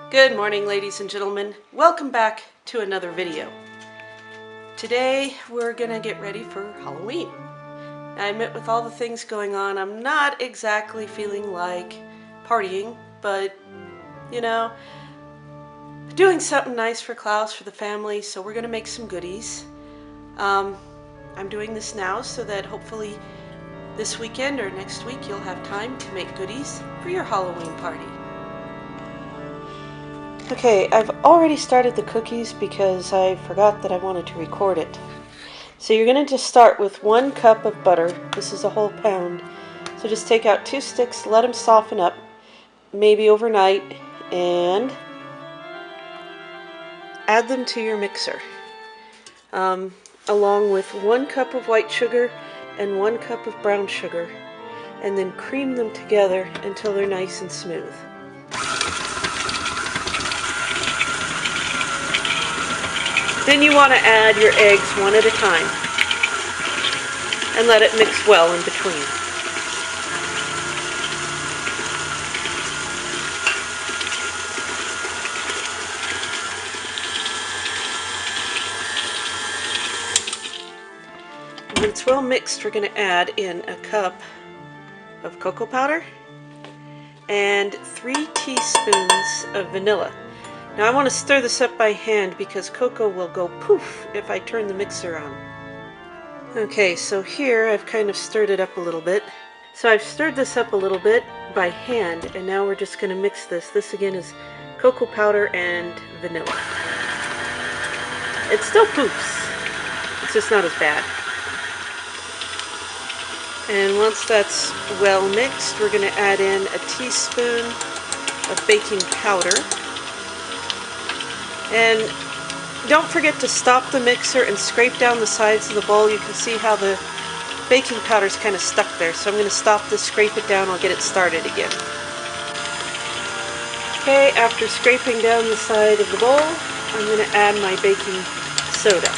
Good morning, ladies and gentlemen. Welcome back to another video. Today we're gonna get ready for Halloween. I admit, with all the things going on, I'm not exactly feeling like partying, but you know, doing something nice for Klaus, for the family, so we're gonna make some goodies. I'm doing this now so that hopefully this weekend or next week you'll have time to make goodies for your Halloween party. Okay, I've already started the cookies because I forgot that I wanted to record it. So you're going to just start with 1 cup of butter. This is a whole pound. So just take out 2 sticks, let them soften up, maybe overnight, and add them to your mixer. Along with 1 cup of white sugar and 1 cup of brown sugar, and then cream them together until they're nice and smooth. Then you want to add your eggs one at a time and let it mix well in between. When it's well mixed, we're going to add in a cup of cocoa powder and 3 teaspoons of vanilla. Now I want to stir this up by hand because cocoa will go poof if I turn the mixer on. Okay, so here I've kind of stirred it up a little bit. So I've stirred this up a little bit by hand, and now we're just going to mix this. This again is cocoa powder and vanilla. It still poofs. It's just not as bad. And once that's well mixed, we're going to add in a teaspoon of baking powder. And don't forget to stop the mixer and scrape down the sides of the bowl. You can see how the baking powder is kind of stuck there. So I'm going to stop this, scrape it down, I'll get it started again. Okay, after scraping down the side of the bowl, I'm going to add my baking soda.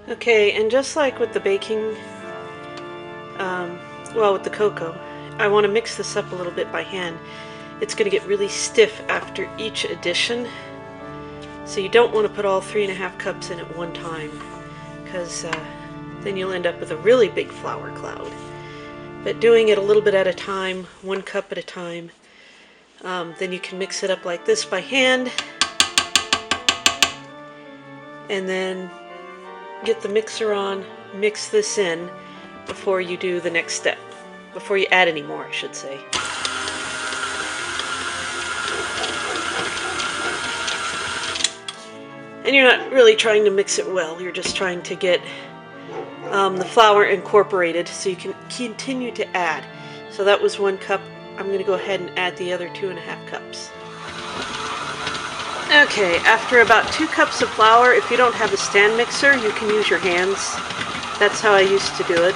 Okay, and just like with the baking, with the cocoa, I want to mix this up a little bit by hand. It's going to get really stiff after each addition, so you don't want to put all 3½ cups in at one time, because then you'll end up with a really big flour cloud. But doing it a little bit at a time, 1 cup at a time, then you can mix it up like this by hand, and then get the mixer on, mix this in before you do the next step, before you add any more, I should say. And you're not really trying to mix it well, you're just trying to get the flour incorporated so you can continue to add. So that was 1 cup. I'm going to go ahead and add the other 2½ cups. Okay, after about 2 cups of flour, if you don't have a stand mixer, you can use your hands. That's how I used to do it.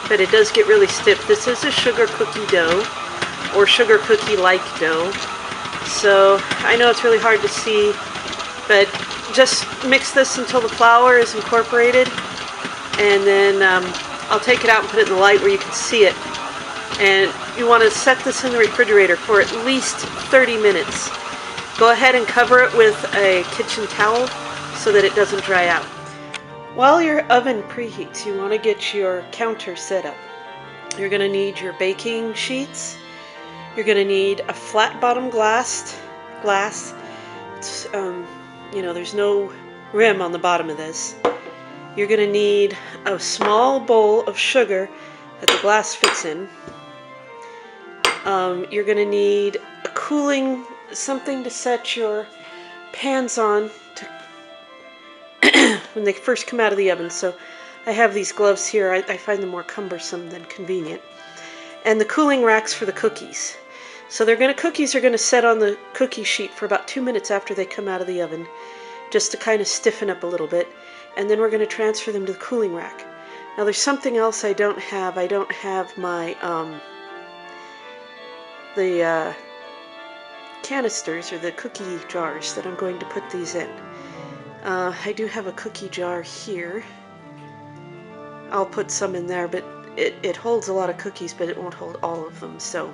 But it does get really stiff. This is a sugar cookie dough, or sugar cookie-like dough. So I know it's really hard to see, but just mix this until the flour is incorporated, and then I'll take it out and put it in the light where you can see it. And you want to set this in the refrigerator for at least 30 minutes. Go ahead and cover it with a kitchen towel so that it doesn't dry out. While your oven preheats, you want to get your counter set up. You're going to need your baking sheets. You're going to need a flat bottom glass. It's, there's no rim on the bottom of this. You're going to need a small bowl of sugar that the glass fits in. You're going to need a cooling, something to set your pans on to when they first come out of the oven. So I have these gloves here. I find them more cumbersome than convenient. And the cooling racks for the cookies. So cookies are going to set on the cookie sheet for about 2 minutes after they come out of the oven, just to kind of stiffen up a little bit, and then we're going to transfer them to the cooling rack. Now there's something else I don't have. I don't have my the canisters, or the cookie jars that I'm going to put these in. I do have a cookie jar here. I'll put some in there, but it holds a lot of cookies, but it won't hold all of them. So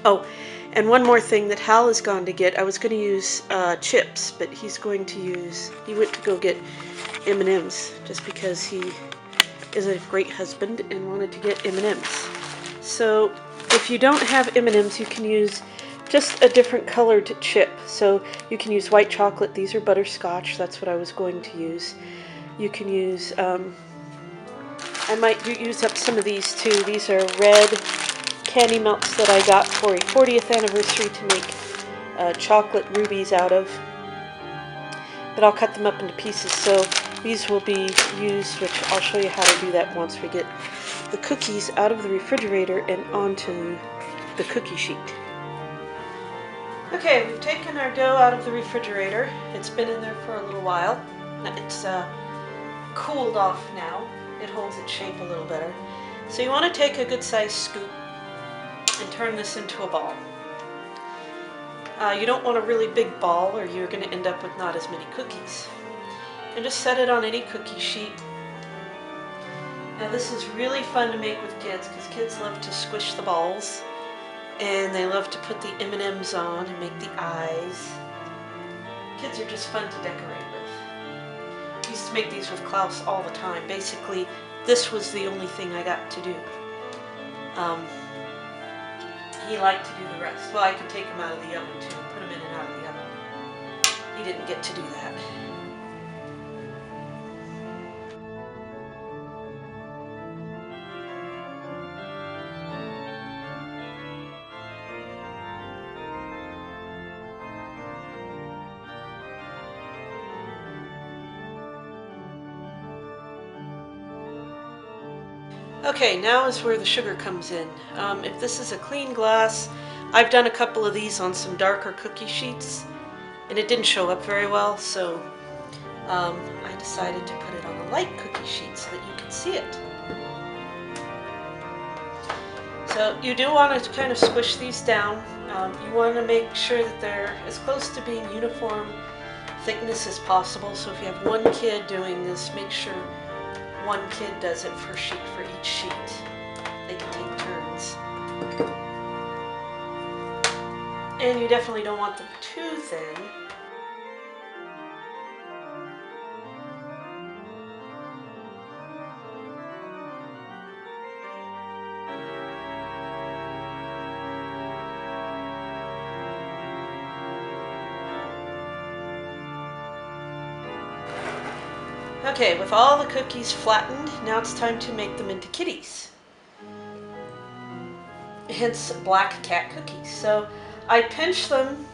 Oh, and one more thing that Hal is gone to get. I was going to use chips, but he's going to use, he went to go get M&Ms just because he is a great husband and wanted to get M&Ms. So if you don't have M&Ms, you can use just a different colored chip. So you can use white chocolate. These are butterscotch. That's what I was going to use. You can use, I might use up some of these too. These are red candy melts that I got for a 40th anniversary to make chocolate rubies out of. But I'll cut them up into pieces. So these will be used, which I'll show you how to do that once we get the cookies out of the refrigerator and onto the cookie sheet. Okay, we've taken our dough out of the refrigerator. It's been in there for a little while. It's cooled off now. It holds its shape a little better. So you want to take a good sized scoop and turn this into a ball. You don't want a really big ball or you're going to end up with not as many cookies. And just set it on any cookie sheet. Now this is really fun to make with kids because kids love to squish the balls and they love to put the M&Ms on and make the eyes. Kids are just fun to decorate with. I used to make these with Klaus all the time. Basically, this was the only thing I got to do. He liked to do the rest. Well, I could take him out of the oven too, put him in and out of the oven. He didn't get to do that. Okay, now is where the sugar comes in. If this is a clean glass, I've done a couple of these on some darker cookie sheets, and it didn't show up very well, so I decided to put it on a light cookie sheet so that you can see it. So you do want to kind of squish these down. You want to make sure that they're as close to being uniform thickness as possible. So if you have one kid doing this, make sure one kid does it for each sheet. They can take turns. And you definitely don't want them too thin. Okay, with all the cookies flattened, now it's time to make them into kitties. Hence, black cat cookies. So I pinch them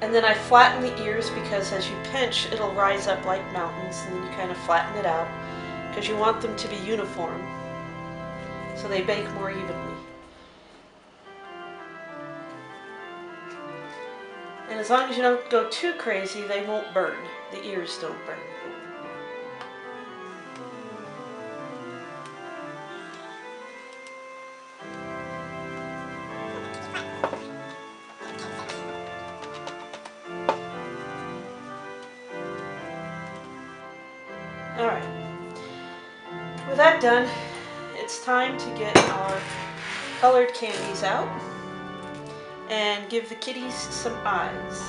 and then I flatten the ears because as you pinch, it'll rise up like mountains, and then you kind of flatten it out because you want them to be uniform so they bake more evenly. And as long as you don't go too crazy, they won't burn. The ears don't burn. Alright. With that done, it's time to get our colored candies out and give the kitties some eyes.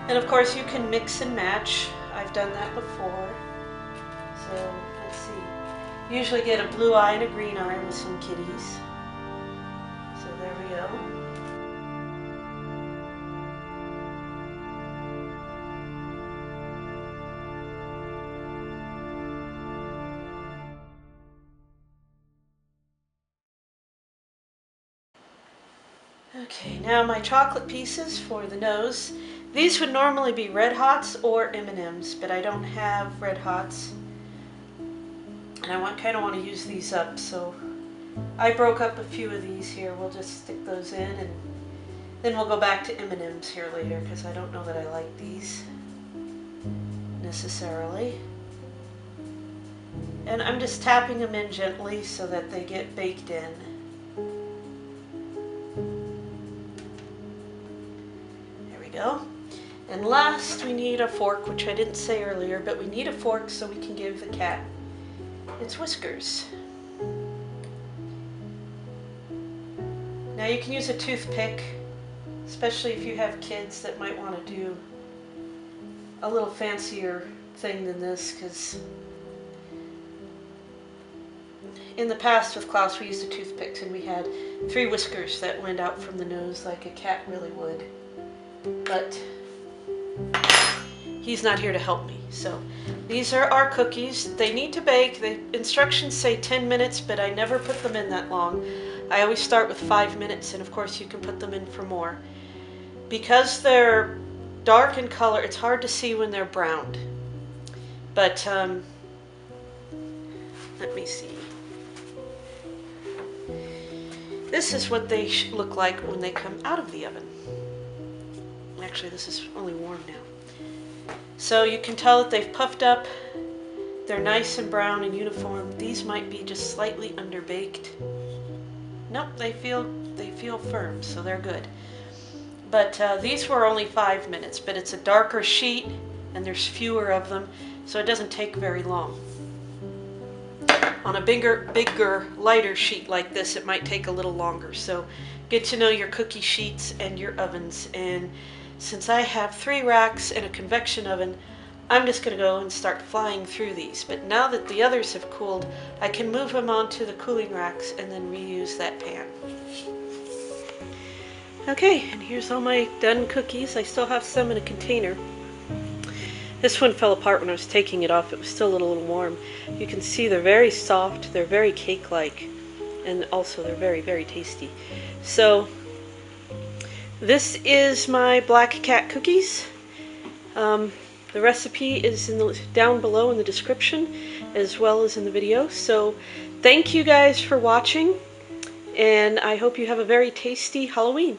And of course you can mix and match. I've done that before. So let's see. Usually get a blue eye and a green eye with some kitties. So there we go. Okay, now my chocolate pieces for the nose. These would normally be Red Hots or M&Ms, but I don't have Red Hots. And I kind of want to use these up, so I broke up a few of these here. We'll just stick those in, and then we'll go back to M&Ms here later, because I don't know that I like these necessarily. And I'm just tapping them in gently so that they get baked in. Go. And last we need a fork, which I didn't say earlier, but we need a fork so we can give the cat it's whiskers. Now you can use a toothpick, especially if you have kids that might want to do a little fancier thing than this, because in the past with Klaus we used the toothpicks and we had 3 whiskers that went out from the nose like a cat really would. But he's not here to help me. So these are our cookies. They need to bake. The instructions say 10 minutes, but I never put them in that long. I always start with 5 minutes, and of course you can put them in for more. Because they're dark in color, it's hard to see when they're browned. But let me see. This is what they look like when they come out of the oven. Actually, this is only warm now. So you can tell that they've puffed up. They're nice and brown and uniform. These might be just slightly underbaked. Nope, they feel firm, so they're good. But these were only 5 minutes, but it's a darker sheet and there's fewer of them, so it doesn't take very long. On a bigger, lighter sheet like this, it might take a little longer. So get to know your cookie sheets and your ovens. And since I have 3 racks and a convection oven, I'm just going to go and start flying through these. But now that the others have cooled, I can move them onto the cooling racks and then reuse that pan. Okay, and here's all my done cookies. I still have some in a container. This one fell apart when I was taking it off. It was still a little warm. You can see they're very soft, they're very cake-like, and also they're very, very tasty. So this is my black cat cookies. The recipe is down below in the description as well as in the video. So thank you guys for watching, and I hope you have a very tasty Halloween.